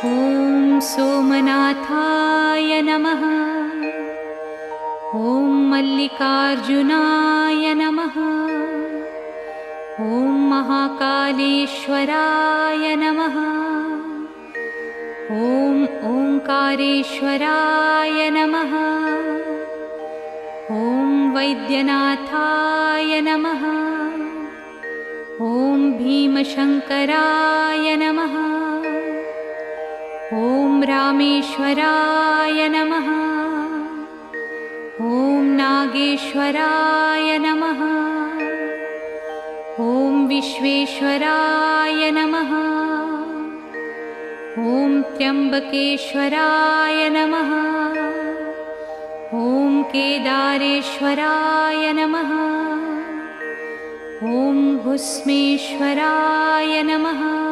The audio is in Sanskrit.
ॐ सोमनाथाय नमः। ॐ मल्लिकार्जुनाय नमः। ॐ महाकालेश्वराय नमः। ॐ ओंकारेश्वराय नमः। ॐ वैद्यनाथाय नमः। ॐ भीमशंकराय नमः। ॐ रामेश्वराय नमः। ॐ नागेश्वराय नमः। ॐ विश्वेश्वराय नमः। ॐ त्र्यंबकेश्वराय नमः। ॐ केदारेश्वराय नमः। ॐ भुस्मेश्वराय नमः।